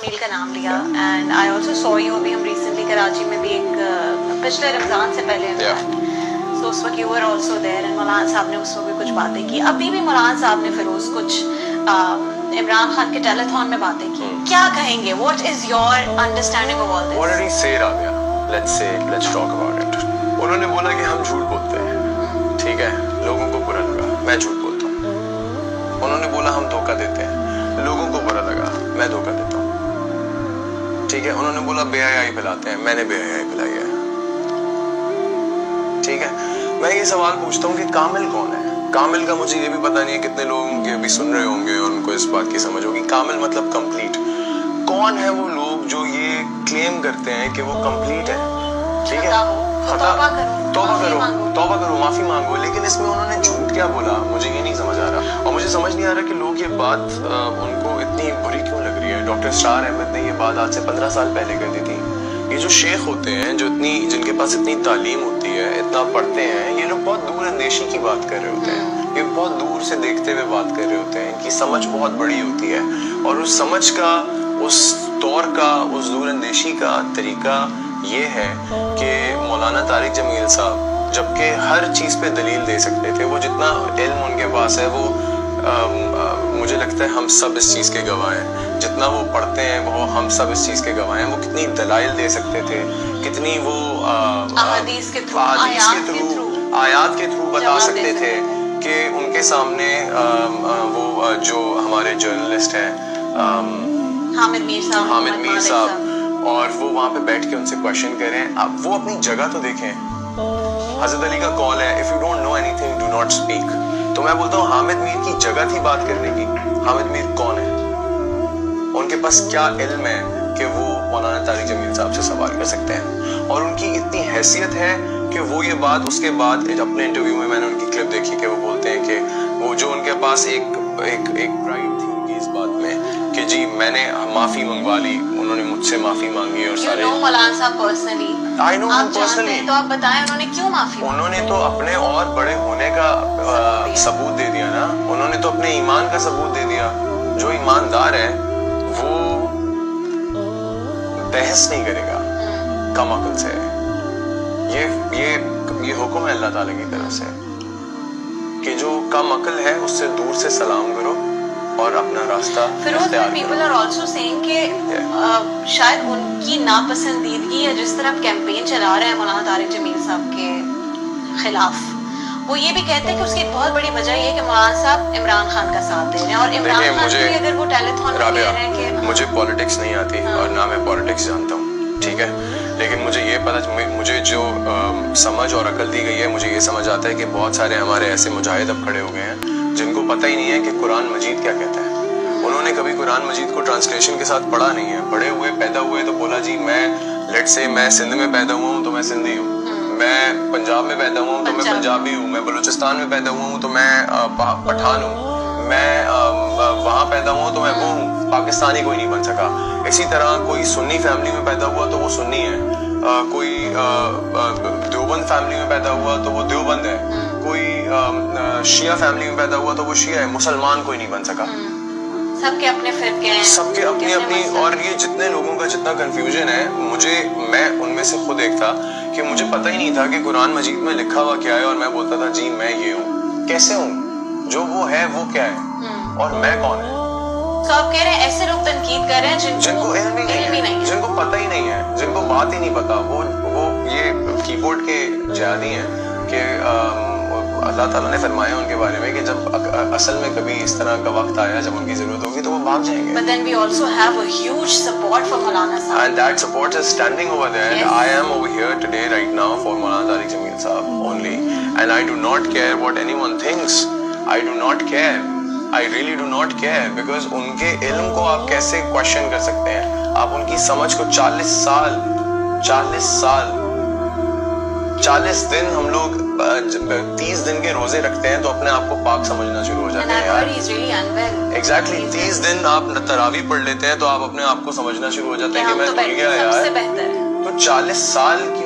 मील का नाम लिया and I also saw you, अभी हम रिसेंटली कराची में भी एक पिछले रमजान से पहले तो उस वक्त you were also there and मौलाना साहब ने उस वक्त भी कुछ बातें की. अभी भी मौलाना साहब ने फिरोज कुछ इमरान खान के टेलीथॉन में बातें की. क्या कहेंगे? What is your understanding of all this? What did he say, Rabia? Let's talk about it. उन्होंने बोला कि हम झूठ बोलते हैं, ठीक है, लोगों को बुरा लगा, मैं झूठ बोलता हूँ. उन्होंने बोला हम धोखा देते हैं, लोगों को बुरा लगा, मैं धोखा देता हूँ, ठीक है. उन्होंने बोला बेहयाई फैलाते हैं, मैंने बेहयाई फैलाई है, ठीक है. मैं ये सवाल पूछता हूँ कि कामिल कौन है? कामिल का मुझे ये भी पता नहीं है कितने लोग अभी सुन रहे होंगे और उनको इस बात की समझ होगी. कामिल मतलब कंप्लीट. कौन है वो लोग जो ये क्लेम करते हैं कि वो कंप्लीट है? ठीक है, तौबा करो, माफी मांगो. लेकिन इसमें उन्होंने झूठ क्या बोला, मुझे ये नहीं समझ आ रहा. और मुझे समझ नहीं आ रहा कि लोग ये बात उनको इतनी बुरी क्यों लग रही है. डॉक्टर स्टार अहमद ने ये बात आज से 15 साल पहले कर दी थी. ये जो शेख होते हैं, जो जिनके पास इतनी तालीम होती है, इतना पढ़ते हैं, ये लोग बहुत दूर अंदेशी की बात कर रहे होते हैं. ये बहुत दूर से देखते हुए बात कर रहे होते हैं. इनकी समझ बहुत बड़ी होती है और उस समझ का, उस दौर का, उस दूर अंदेशी का तरीका ये है कि मौलाना तारिक जमील साहब जबकि हर चीज़ पे दलील दे सकते थे, वो जितना इल्म उनके पास है वो मुझे लगता है हम सब इस चीज़ के गवाह हैं. जितना वो पढ़ते हैं वो हम सब इस चीज़ के गवाह हैं. वो कितनी दलाइल दे सकते थे, कितनी वो अहादीस के थ्रू, आयात के थ्रू बता सकते थे कि उनके सामने वो जो हमारे जर्नलिस्ट हैं हामिद मीर साहब और वो वहाँ पे बैठ के उनसे क्वेश्चन करें. अब वो अपनी जगह तो देखें. हजरत अली का कॉल है, if you don't know anything do not speak. तो मैं बोलता हूँ हामिद मीर की जगह थी बात करने की. हामिद मीर कौन है? उनके पास क्या इल्म है कि वो मौलाना तारिक जमील साहब से सवाल कर सकते हैं? और उनकी इतनी हैसियत है कि वो ये बात उसके बाद अपने इंटरव्यू में मैंने उनकी क्लिप देखी कि वो बोलते हैं कि वो जो उनके पास एक प्राइड थी उनकी इस बात में कि जी मैंने माफी मंगवा ली, उन्होंने मुझसे माफी मांगी और सारे. मौलाना साहब पर्सनली, आई नो पर्सनली. तो आप बताएं उन्होंने क्यों माफी? उन्होंने तो अपने और बड़े होने का सबूत दे दिया ना. उन्होंने तो अपने ईमान का सबूत दे दिया. जो ईमानदार है वो बहस नहीं करेगा कम अकल से. ये हुक्म है अल्लाह ताला की तरफ से कि जो कम अकल है उससे दूर से सलाम करो और अपना रास्ता इख्तियार करो. पीपल आर आल्सो सेइंग कि शायद उनकी नापसंदीदगी या जिस तरह कैंपेन चला रहे हैं मौलाना तारिक जमील साहब के खिलाफ, वो ये भी कहते हैं कि उसकी एक बहुत बड़ी वजह ये है कि मौलाना साहब इमरान खान का साथ दे रहे हैं. और इमरान खान भी अगर वो टेलीथॉन में कह रहे हैं कि मुझे पॉलिटिक्स नहीं आती और ना मैं पॉलिटिक्स जानता हूँ, ठीक है, लेकिन मुझे ये पता, मुझे जो समझ और अकल दी गई है, मुझे ये समझ आता है कि बहुत सारे हमारे ऐसे मुजाहिद अब खड़े हो गए हैं जिनको पता ही नहीं है कि कुरान मजीद क्या कहता है. उन्होंने कभी कुरान मजीद को ट्रांसलेशन के साथ पढ़ा नहीं है. पढ़े हुए पैदा हुए तो बोला जी मैं लेट्स से मैं सिंध में पैदा हुआ हूँ तो मैं सिंधी हूँ, मैं पंजाब में पैदा हुआ हूँ तो मैं पंजाबी हूँ, मैं बलूचिस्तान में पैदा हुआ हूँ तो मैं पठान हूँ, मैं वहाँ पैदा हुआ तो मैं वो हूँ. पाकिस्तानी कोई नहीं बन सका. इसी तरह कोई सुन्नी फैमिली में पैदा हुआ तो वो सुन्नी है, कोई देवबंद फैमिली में पैदा हुआ तो वो देवबंद है, कोई शिया फैमिली में पैदा हुआ तो वो शिया है. मुसलमान कोई नहीं बन सका. सबके अपने फिरके हैं, सबके अपनी अपनी. और ये जितने लोगों का जितना कंफ्यूजन है, मैं उनमें से खुद एक था कि मुझे पता ही नहीं था कि कुरान मजीद में लिखा हुआ क्या है और मैं बोलता था जी मैं ये हूँ. कैसे हूँ? जो वो है वो क्या है और मैं कौन है? तो आप कह रहे हैं ऐसे लोग तनकीद कर रहे हैं जिनको इल्म ही नहीं है, जिनको पता ही नहीं है, जिनको बात ही नहीं पता. वो ये कीबोर्ड के जिहादी हैं कि अल्लाह ताला ने फरमाया उनके बारे में कि जब असल में कभी इस तरह का वक्त आया जब उनकी जरूरत होगी तो वो भाग जाएंगे. But then we also have a huge support for Maulana Sahab. And that support is standing over there. Yes. I am over here today right now for Maulana Tariq Jameel Sahab only. And I do not care what anyone thinks. I do not care. I really do not care because उनके इल्म को आप कैसे question कर सकते हैं? आप उनकी समझ को 40 दिन हम लोग 30 दिन के रोजे रखते हैं तो अपने आप को पाक समझना शुरू हो जाते हैं यार. Exactly. 30 दिन आप तरावी पढ़ लेते हैं तो आप अपने आप को समझना शुरू हो जाते हैं कि मैं भूल गया यार. तो 40 साल की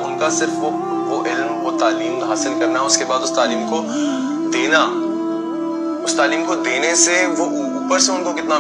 उनका सिर्फ वो इल्म, वो तालीम हासिल करना, उसके बाद उस तालीम को देना, उस तालीम को देने से वो ऊपर से उनको कितना